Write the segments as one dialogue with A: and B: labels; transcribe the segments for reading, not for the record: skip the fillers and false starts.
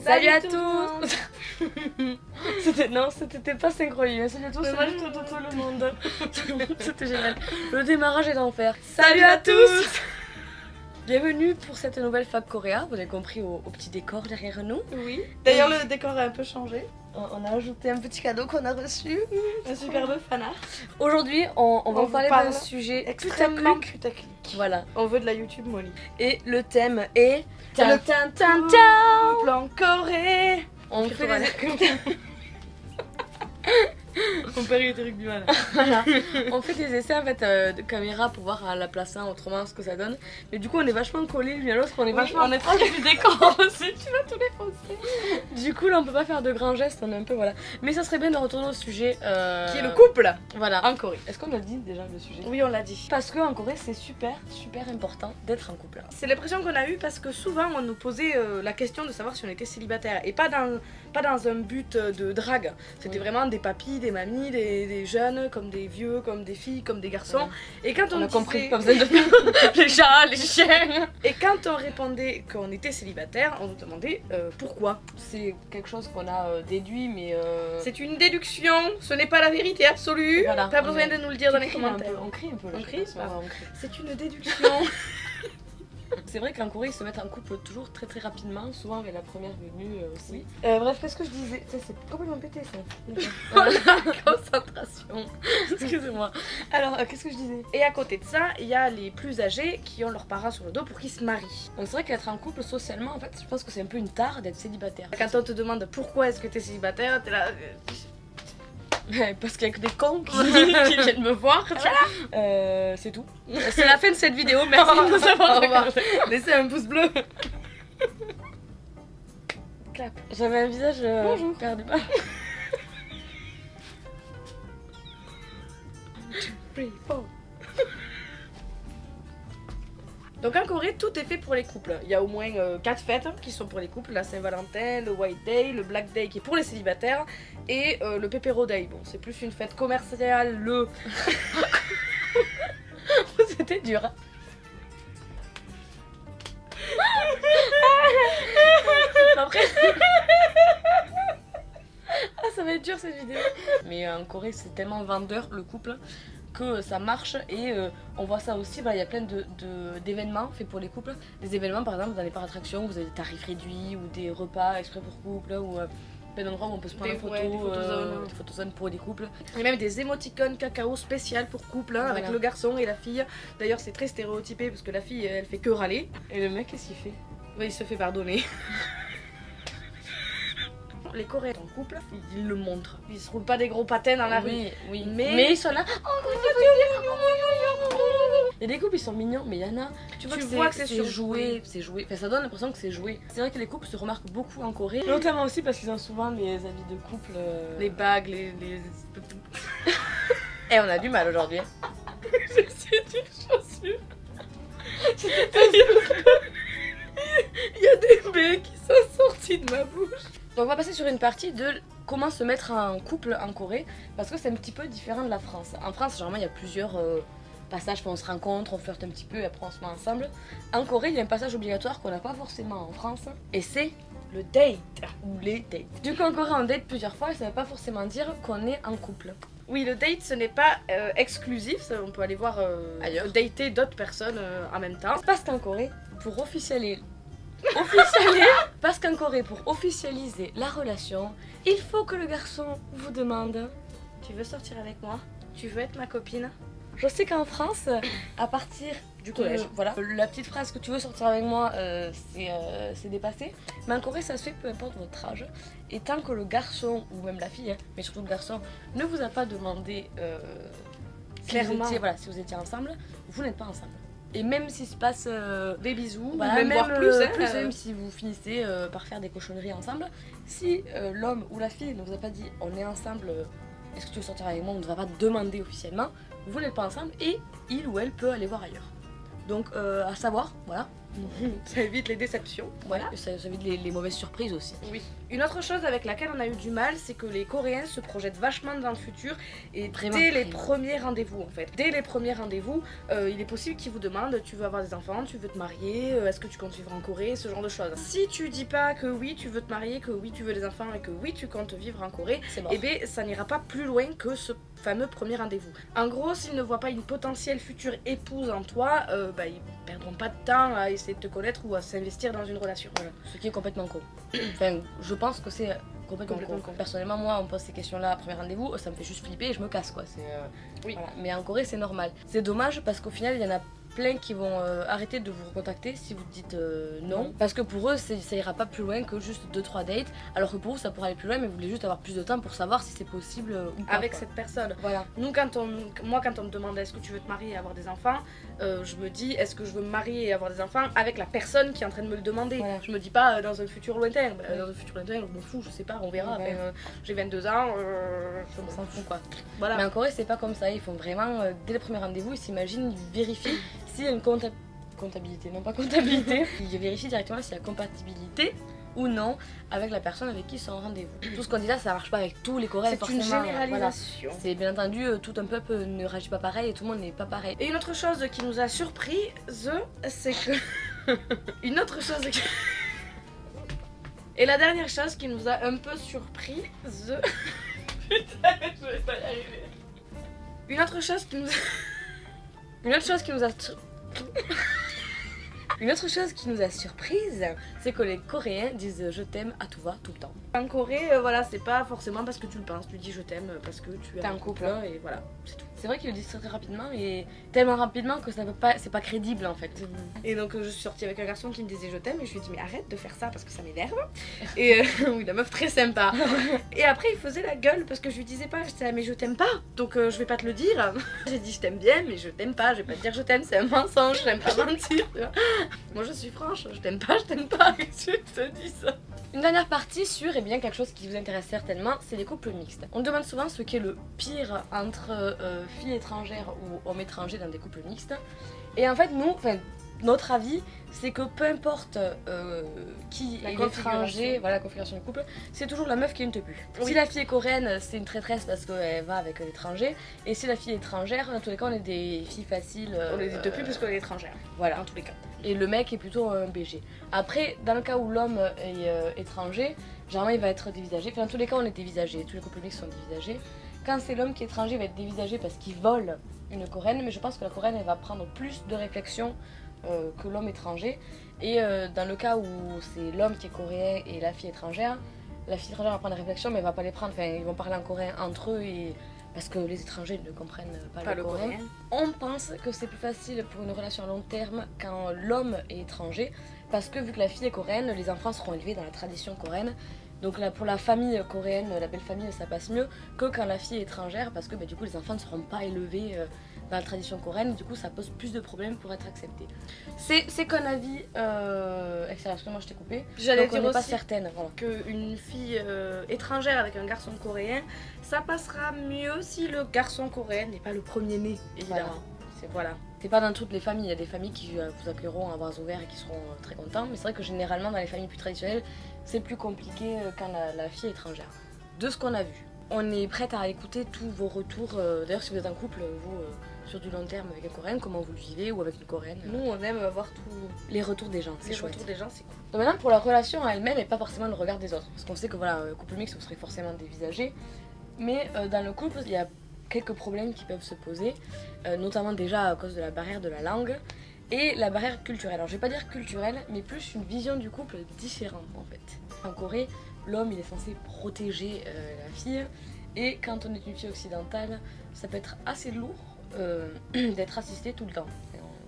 A: Salut à tous. Non, c'était pas synchronisé. Salut à tous, salut tout le monde. C'était génial. Le démarrage est d'enfer.
B: Salut à tous.
A: Bienvenue pour cette nouvelle Fab Korea. Vous avez compris au petit décor derrière nous.
B: Oui. D'ailleurs, le décor a un peu changé.
A: On a ajouté un petit cadeau qu'on a reçu.
B: Un superbe fanart.
A: Aujourd'hui, on va vous parler d'un sujet
B: extrêmement putaclic.
A: Voilà.
B: On veut de la YouTube Molly.
A: Et le thème est...
B: Le plan Corée.
A: On fait des...
B: Mon père il était du mal.
A: Voilà. On fait des essais en fait de caméra pour voir à la place 1 autrement ce que ça donne. Mais du coup on est vachement collés l'une à l'autre, on est vachement...
B: On est proche du décor aussi, tu vas tout défoncer.
A: Du coup là on peut pas faire de grands gestes, on est un peu voilà. Mais ça serait bien de retourner au sujet
B: qui est le couple.
A: Voilà.
B: En Corée.
A: Est-ce qu'on a dit déjà le sujet?
B: Oui, on l'a dit.
A: Parce qu'en Corée c'est super important d'être en couple.
B: C'est l'impression qu'on a eue parce que souvent on nous posait la question de savoir si on était célibataire. Et pas dans un but de drague. C'était vraiment des papis, des mamies, des jeunes, comme des vieux, comme des filles, comme des garçons.
A: Voilà.
B: Et quand on
A: a
B: disait...
A: compris, pas besoin de les chats, les chiens.
B: Et quand on répondait qu'on était célibataire, on nous demandait pourquoi.
A: C'est quelque chose qu'on a déduit, mais...
B: C'est une déduction, ce n'est pas la vérité absolue.
A: Voilà,
B: pas besoin de nous le dire dans les commentaires.
A: On crie un peu.
B: On crie,
A: on crie.
B: C'est une déduction.
A: C'est vrai qu'en Corée ils se mettent en couple toujours très rapidement, souvent avec la première venue aussi.
B: Oui.
A: Bref, qu'est-ce que je disais? Ça c'est complètement pété ça.
B: Voilà, concentration.
A: Excusez-moi. Alors, qu'est-ce que je disais?
B: Et à côté de ça, il y a les plus âgés qui ont leurs parents sur le dos pour qu'ils se marient.
A: Donc c'est vrai qu'être en couple socialement, en fait, je pense que c'est un peu une tare d'être célibataire.
B: Quand on te demande pourquoi est-ce que t'es célibataire, t'es là...
A: Parce qu'il y a que des cons qui viennent me voir. Voilà. C'est tout. C'est la fin de cette vidéo. Merci de nous avoir regardé.
B: Laissez un pouce bleu.
A: Clap. J'avais un visage perdu.
B: Donc en Corée, tout est fait pour les couples. Il y a au moins 4 fêtes qui sont pour les couples. La Saint-Valentin, le White Day, le Black Day qui est pour les célibataires et le Pepero Day. Bon, c'est plus une fête commerciale,
A: C'était dur. Hein. Après... Ah, ça va être dur cette vidéo. Mais en Corée, c'est tellement vendeur le couple que ça marche et on voit ça aussi, il y a plein d'événements faits pour les couples. Des événements par exemple dans les parcs d'attractions, vous avez des tarifs réduits ou des repas exprès pour couples ou plein d'endroits où on peut se prendre en photo, des photozones pour des couples.
B: Et même des émoticônes cacao spéciales pour couple hein, avec le garçon et la fille. D'ailleurs c'est très stéréotypé parce que la fille elle fait que râler.
A: Et le mec qu'est-ce qu'il fait?
B: Il se fait pardonner. Les Coréens en couple, ils le montrent. Ils se roulent pas des gros patins dans la rue.
A: Oui,
B: mais
A: ils sont là. Il y a des couples, ils sont mignons, mais il y en a. Tu vois que c'est joué. C'est joué. Enfin, ça donne l'impression que c'est joué. C'est vrai que les couples se remarquent beaucoup en Corée. Notamment aussi parce qu'ils ont souvent les habits de couple.
B: Les bagues, les...
A: Et on a du mal aujourd'hui.
B: J'essaie de dire chaussures. Il y a des baies qui sont sortis de ma bouche.
A: Donc on va passer sur une partie de comment se mettre en couple en Corée parce que c'est un petit peu différent de la France. En France, généralement, il y a plusieurs passages où on se rencontre, on flirte un petit peu et après on se met ensemble. En Corée, il y a un passage obligatoire qu'on n'a pas forcément en France et c'est
B: le date
A: ou les dates. Du coup, en Corée, on date plusieurs fois et ça ne veut pas forcément dire qu'on est en couple.
B: Oui, le date, ce n'est pas exclusif, ça, on peut aller voir ailleurs, dater d'autres personnes en même temps.
A: Parce qu'en Corée, pour officialiser parce qu'en Corée, pour officialiser la relation, il faut que le garçon vous demande:
B: tu veux sortir avec moi? Tu veux être ma copine?
A: Je sais qu'en France, à partir
B: du collège,
A: voilà, la petite phrase que tu veux sortir avec moi, c'est dépassé. Mais en Corée, ça se fait peu importe votre âge. Et tant que le garçon, ou même la fille, hein, mais surtout le garçon, ne vous a pas demandé
B: clairement
A: si vous étiez ensemble, vous n'êtes pas ensemble. Et même s'il se passe
B: des bisous,
A: voilà,
B: même voire plus,
A: même si vous finissez par faire des cochonneries ensemble, si l'homme ou la fille ne vous a pas dit on est ensemble, est-ce que tu veux sortir avec moi, on ne va pas demander officiellement, vous n'êtes pas ensemble et il ou elle peut aller voir ailleurs. Donc à savoir, voilà.
B: Ça évite les déceptions.
A: Voilà. Ça évite les mauvaises surprises aussi.
B: Oui. Une autre chose avec laquelle on a eu du mal, c'est que les Coréens se projettent vachement dans le futur et
A: Vraiment,
B: dès les
A: vraiment.
B: premiers rendez-vous en fait. Dès les premiers rendez-vous, il est possible qu'ils vous demandent tu veux avoir des enfants, tu veux te marier, est-ce que tu comptes vivre en Corée, ce genre de choses. Si tu dis pas que oui tu veux te marier, que oui tu veux des enfants et que oui tu comptes vivre en Corée,
A: C'est mort.
B: et bien ça n'ira pas plus loin que ce fameux premier rendez-vous. En gros, s'ils ne voient pas une potentielle future épouse en toi, ils perdront pas de temps à essayer de te connaître ou à s'investir dans une relation.
A: Voilà, ce qui est complètement con. Enfin, je pense que c'est complètement con. Personnellement, moi, on me pose ces questions-là à premier rendez-vous, ça me fait juste flipper et je me casse quoi.
B: Oui.
A: Voilà. Mais en Corée, c'est normal. C'est dommage parce qu'au final, il y en a plein qui vont arrêter de vous recontacter si vous dites non. Parce que pour eux, ça ira pas plus loin que juste 2-3 dates. Alors que pour vous, ça pourrait aller plus loin, mais vous voulez juste avoir plus de temps pour savoir si c'est possible ou pas.
B: Avec
A: quoi.
B: cette personne.
A: Voilà.
B: Nous, quand on me demande est-ce que tu veux te marier et avoir des enfants, je me dis est-ce que je veux me marier et avoir des enfants avec la personne qui est en train de me le demander.
A: Voilà.
B: Je me dis pas dans un futur lointain. Dans un futur lointain, je m'en fous, je sais pas, on verra.
A: Ouais.
B: J'ai 22 ans,
A: On s'en fout quoi.
B: voilà.
A: Mais en Corée, c'est pas comme ça. Ils font vraiment, dès le premier rendez-vous, ils s'imaginent, ils vérifient s'il y a une comptabilité, non pas comptabilité. Ils vérifient directement s'il y a compatibilité ou non avec la personne avec qui ils sont en rendez-vous. Tout ce qu'on dit là, ça marche pas avec tous les Coréens
B: C'est
A: forcément.
B: une généralisation.
A: Voilà. C'est bien entendu, tout un peuple ne réagit pas pareil et tout le monde n'est pas pareil.
B: Et une autre chose qui nous a surpris, c'est que... une autre chose qui... Et la dernière chose qui nous a un peu surpris, Putain, je vais pas y arriver. Une autre chose qui nous a...
A: Une autre chose qui nous a... Une autre chose qui nous a surprise, c'est que les Coréens disent je t'aime à tout va, tout le temps.
B: En Corée, voilà, c'est pas forcément parce que tu le penses, tu dis je t'aime parce que tu es
A: T'es
B: en
A: en couple.
B: et voilà, c'est tout.
A: C'est vrai qu'ils le disent très rapidement et tellement rapidement que ça peut pas, c'est pas crédible en fait.
B: Et donc je suis sortie avec un garçon qui me disait je t'aime et je lui ai dit mais arrête de faire ça parce que ça m'énerve. Et oui, la meuf très sympa. Et après il faisait la gueule parce que je lui disais pas, je disais mais je t'aime pas, donc je vais pas te le dire. J'ai dit je t'aime bien mais je t'aime pas, je vais pas te dire je t'aime, c'est un mensonge, j'aime pas mentir. Tu vois. Moi je suis franche, je t'aime pas, qu'est-ce que je te dis ça.
A: Une dernière partie sur bien quelque chose qui vous intéresse certainement, c'est les couples mixtes. On demande souvent ce qu'est le pire entre filles étrangères ou hommes étrangers dans des couples mixtes. Et en fait, nous, notre avis, c'est que peu importe qui
B: La
A: est
B: configuration.
A: l'étranger, voilà la configuration du couple, c'est toujours la meuf qui est une tepu.
B: Oui.
A: Si la fille est coréenne, c'est une traîtresse parce qu'elle va avec l'étranger. Et si la fille est étrangère, dans tous les cas, on est des filles faciles.
B: On les dit depuis parce qu'on est étrangère,
A: Voilà.
B: dans tous les cas.
A: Et le mec est plutôt un BG. Après, dans le cas où l'homme est étranger, généralement il va être dévisagé. Enfin, dans tous les cas, on est dévisagé. Tous les couples mixtes sont dévisagés. Quand c'est l'homme qui est étranger, il va être dévisagé parce qu'il vole une coréenne. Mais je pense que la coréenne, elle va prendre plus de réflexion que l'homme étranger. Et dans le cas où c'est l'homme qui est coréen et la fille étrangère va prendre des réflexions, mais elle va pas les prendre. Enfin, ils vont parler en coréen entre eux et... parce que les étrangers ne comprennent pas le coréen. On pense que c'est plus facile pour une relation à long terme quand l'homme est étranger, parce que vu que la fille est coréenne, les enfants seront élevés dans la tradition coréenne. Donc là, pour la famille coréenne, la belle famille, ça passe mieux que quand la fille est étrangère, parce que du coup les enfants ne seront pas élevés dans la tradition coréenne, du coup ça pose plus de problèmes pour être accepté. C'est qu'un avis extérieur, parce que moi je t'ai coupé.
B: J'allais
A: Donc on
B: dire
A: n'est pas
B: aussi
A: certaine. Voilà.
B: qu'une fille étrangère avec un garçon coréen, ça passera mieux si le garçon coréen n'est pas le premier-né, évidemment. Voilà.
A: C'est pas dans toutes les familles, il y a des familles qui vous accueilleront à bras ouverts et qui seront très contents, mais c'est vrai que généralement dans les familles plus traditionnelles, c'est plus compliqué quand la fille est étrangère. De ce qu'on a vu, on est prête à écouter tous vos retours. D'ailleurs, si vous êtes en couple, vous, sur du long terme avec un coréen, comment vous le vivez ou avec une coréenne.
B: Nous, on aime voir tous
A: les retours des gens, c'est
B: les
A: chouette.
B: retours des gens, c'est cool.
A: Donc maintenant, pour la relation à elle-même et pas forcément le regard des autres. Parce qu'on sait que voilà, couple mixte, vous serez forcément dévisagé. Mais dans le couple, il y a quelques problèmes qui peuvent se poser, notamment déjà à cause de la barrière de la langue et la barrière culturelle. Alors je vais pas dire culturelle, mais plus une vision du couple différente en fait. En Corée, l'homme il est censé protéger la fille, et quand on est une fille occidentale, ça peut être assez lourd d'être assisté tout le temps.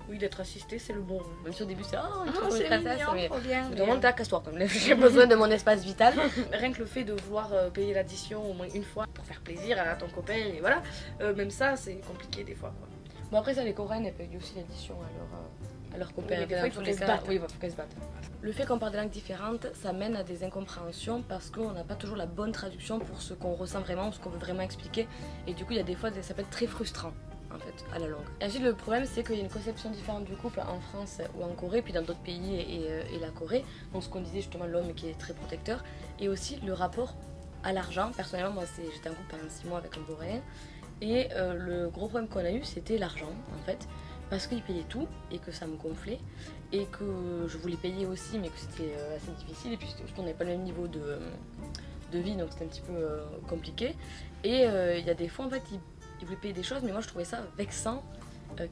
B: Oui, d'être assisté, c'est le bon.
A: Même si au début c'est oh, une
B: c'est
A: princesse,
B: mignon,
A: mais
B: trop bien.
A: tout le monde casse-toi comme j'ai besoin de mon espace vital.
B: Rien que le fait de vouloir payer l'addition au moins une fois pour faire plaisir à ton copain, et voilà, même ça, c'est compliqué des fois. Quoi.
A: Bon après ça, les Coréennes elles payent aussi l'addition à leurs copains.
B: Oui, mais des fois, il faut qu'elles se battent.
A: Oui, il faut qu'elles se battent. Le fait qu'on parle des langues différentes, ça mène à des incompréhensions parce qu'on n'a pas toujours la bonne traduction pour ce qu'on ressent vraiment ou ce qu'on veut vraiment expliquer. Et du coup, il y a des fois, ça peut être très frustrant. en fait, à la longue. Et ensuite le problème c'est qu'il y a une conception différente du couple en France ou en Corée, puis dans d'autres pays et la Corée. Donc ce qu'on disait justement, l'homme qui est très protecteur, et aussi le rapport à l'argent. Personnellement moi j'étais en couple pendant 6 mois avec un Coréen, et le gros problème qu'on a eu c'était l'argent en fait. Parce qu'il payait tout et que ça me gonflait et que je voulais payer aussi mais que c'était assez difficile, et puis surtout on n'avait pas le même niveau de vie, donc c'était un petit peu compliqué. Et il y a des fois en fait il voulait payer des choses, mais moi je trouvais ça vexant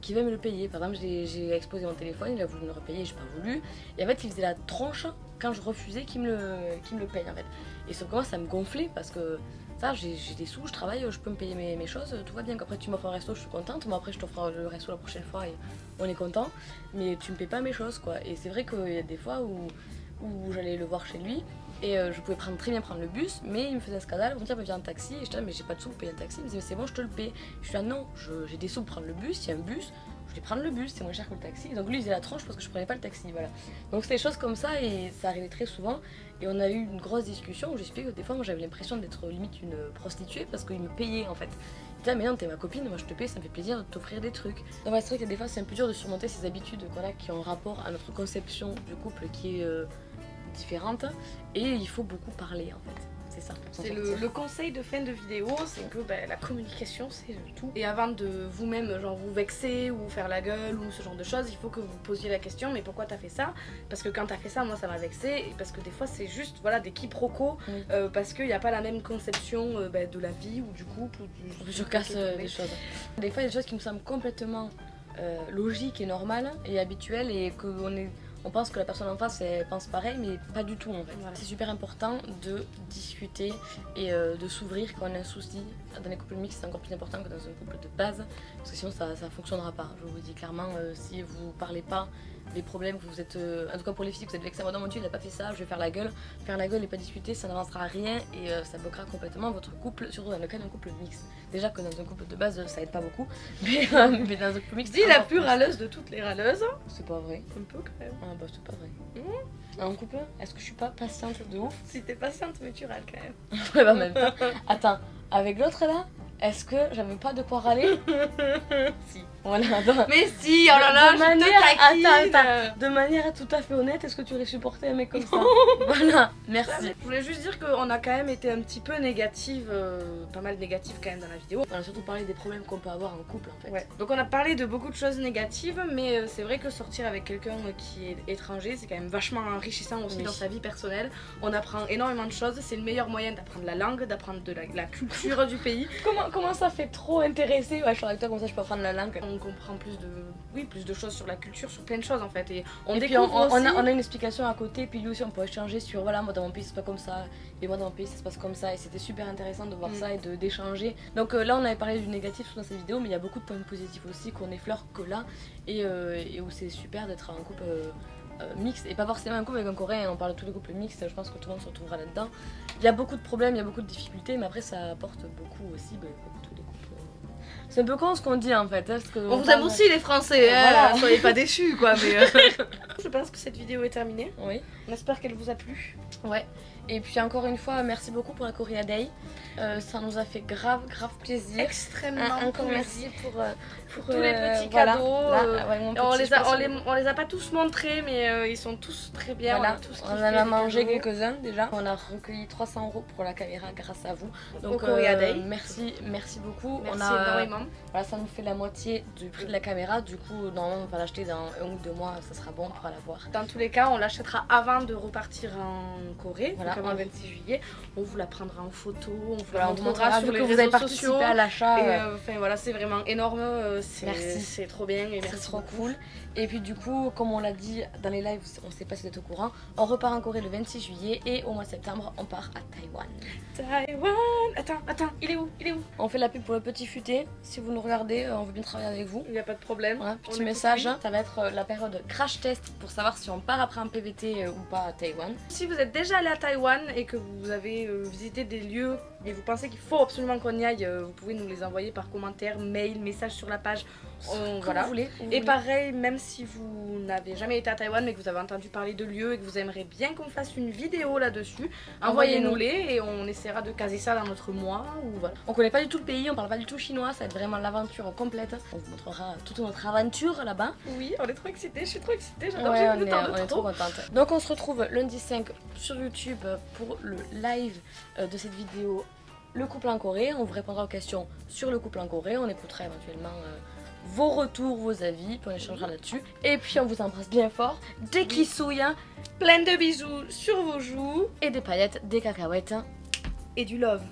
A: qu'il veut me le payer. Par exemple j'ai exposé mon téléphone, il a voulu me le repayer, j'ai pas voulu, et en fait il faisait la tronche quand je refusais qu'il me le paye en fait. Et sauf que moi ça me gonflait parce que ça, j'ai des sous, je travaille, je peux me payer mes choses, tout va bien. Après tu m'offres un resto, je suis contente, moi après je t'offre le resto la prochaine fois et on est content, mais tu me payes pas mes choses quoi. Et c'est vrai qu'il y a des fois où j'allais le voir chez lui et je pouvais très bien prendre le bus, mais il me faisait un scandale, il me disait viens en taxi, et je disais mais j'ai pas de sous pour payer un taxi, il me disait c'est bon je te le paye. Je suis là non, j'ai des sous pour prendre le bus, il y a un bus, je vais prendre le bus, c'est moins cher que le taxi. Donc lui il faisait la tranche parce que je prenais pas le taxi, voilà. Donc c'était des choses comme ça et ça arrivait très souvent. Et on a eu une grosse discussion où j'expliquais que des fois moi j'avais l'impression d'être limite une prostituée parce qu'il me payait en fait. Il disait mais non t'es ma copine, moi je te paye, ça me fait plaisir de t'offrir des trucs. Donc ouais, c'est vrai que des fois c'est un peu dur de surmonter ces habitudes voilà, qui ont rapport à notre conception du couple qui est différente, et il faut beaucoup parler en fait. C'est ça.
B: C'est le conseil de fin de vidéo, c'est que la communication c'est tout. Et avant de vous-même genre vous vexer ou faire la gueule ou ce genre de choses, il faut que vous posiez la question mais pourquoi t'as fait ça? Parce que quand t'as fait ça, moi ça m'a vexé, et parce que des fois c'est juste voilà des quiproquos, oui. Parce qu'il n'y a pas la même conception de la vie ou du couple.
A: Je casse des choses. Des fois il y a des choses qui me semblent complètement logiques et normales et habituelles, et on pense que la personne en face elle pense pareil, mais pas du tout en fait. Voilà. C'est super important de discuter et de s'ouvrir quand on a un souci. Dans les couples mixtes c'est encore plus important que dans un couple de base, parce que sinon ça fonctionnera pas. Je vous dis clairement, si vous parlez pas des problèmes que vous êtes, en tout cas pour les filles, que vous êtes vexées, mon Dieu il a pas fait ça, je vais faire la gueule. Faire la gueule et pas discuter, ça n'avancera à rien, et ça bloquera complètement votre couple, surtout dans le cas d'un couple mixte. Déjà que dans un couple de base ça aide pas beaucoup, mais dans un couple mixte.
B: Dis la plus râleuse de toutes les râleuses.
A: C'est pas vrai.
B: Un peu quand même.
A: Ah bah c'est pas vrai. En couple, est-ce que je suis pas patiente de ouf?
B: Si t'es patiente, mais tu râles quand même.
A: Ouais bah en même temps. Attends, avec l'autre là, est-ce que j'avais pas de quoi râler? Si. Voilà,
B: mais si, oh là là,
A: attends, de manière tout à fait honnête, est-ce que tu aurais supporté un mec comme ça? Voilà, merci.
B: Je voulais juste dire qu'on a quand même été un petit peu négative, pas mal négative quand même dans la vidéo.
A: On a surtout parlé des problèmes qu'on peut avoir en couple en fait.
B: Ouais. Donc on a parlé de beaucoup de choses négatives, mais c'est vrai que sortir avec quelqu'un qui est étranger, c'est quand même vachement enrichissant aussi dans sa vie personnelle. On apprend énormément de choses, c'est le meilleur moyen d'apprendre la langue, d'apprendre de la culture du pays.
A: Comment ça fait trop intéressé? Ouais, je suis avec toi, comme ça je peux apprendre la langue.
B: On comprend plus de choses sur la culture, sur plein de choses en fait, et on
A: a une explication à côté, puis lui aussi on peut échanger sur voilà moi dans mon pays c'est pas comme ça et moi dans mon pays ça se passe comme ça, et c'était super intéressant de voir ça et d'échanger. Donc là on avait parlé du négatif dans cette vidéo, mais il y a beaucoup de points positifs aussi qu'on effleure que là, et où c'est super d'être en couple mixte, et pas forcément un couple avec un Coréen. On parle de tous les couples mixtes, je pense que tout le monde se retrouvera là-dedans. Il y a beaucoup de problèmes, il y a beaucoup de difficultés, mais après ça apporte beaucoup aussi comme tous les couples. C'est un peu con ce qu'on dit en fait. Parce que
B: on vous aime aussi les Français, voilà. Soyez pas déçus quoi. Mais je pense que cette vidéo est terminée.
A: Oui.
B: On espère qu'elle vous a plu.
A: Ouais. Et puis encore une fois, merci beaucoup pour la Korea Day. Ça nous a fait grave plaisir.
B: Extrêmement
A: encore merci pour
B: tous les petits cadeaux. On les a pas tous montrés, mais ils sont tous très bien.
A: Voilà. On en a mangé quelques-uns déjà. On a recueilli 300 € pour la caméra grâce à vous. Donc merci beaucoup.
B: Merci énormément.
A: Voilà, ça nous fait la moitié du prix de la caméra. Du coup, normalement, on va l'acheter dans 1 ou 2 mois, ça sera bon, on pourra l'avoir.
B: Dans tous les cas, on l'achètera avant de repartir en Corée. Voilà. Donc avant le 26 juillet, on vous la prendra en photo, on vous la montrera sur les réseaux sociaux.
A: À l'achat.
B: Enfin voilà, c'est vraiment énorme.
A: Merci,
B: c'est trop bien et merci.
A: C'est trop cool. Et puis du coup, comme on l'a dit dans les lives, on sait pas si vous êtes au courant, on repart en Corée le 26 juillet et au mois de septembre, on part à Taïwan. Attends, il est où? On fait la pub pour le petit futé. Si vous nous regardez, on veut bien travailler avec vous.
B: Il n'y a pas de problème.
A: Voilà, petit message. Ça va être la période crash test pour savoir si on part après en PVT ou pas à Taïwan.
B: Si vous êtes déjà allé à Taïwan et que vous avez visité des lieux et vous pensez qu'il faut absolument qu'on y aille, vous pouvez nous les envoyer par commentaire, mail, message sur la page. Voilà.
A: Vous voulez,
B: Et pareil, même si vous n'avez jamais été à Taïwan mais que vous avez entendu parler de lieux et que vous aimeriez bien qu'on fasse une vidéo là-dessus, envoyez-nous-les et on essaiera de caser ça dans notre mois. Ou voilà.
A: On connaît pas du tout le pays, on parle pas du tout chinois, ça va être vraiment l'aventure complète. On vous montrera toute notre aventure là-bas.
B: Oui, on est trop excités, je suis trop excitée, j'adore,
A: Ouais,
B: on
A: est trop contente. Donc on se retrouve lundi 5 sur YouTube pour le live de cette vidéo Le couple en Corée. On vous répondra aux questions sur le couple en Corée, on écoutera éventuellement vos retours, vos avis, puis on échangera là-dessus. Et puis on vous embrasse bien fort, des kissouilles,
B: plein de bisous sur vos joues
A: et des paillettes, des cacahuètes
B: et du love.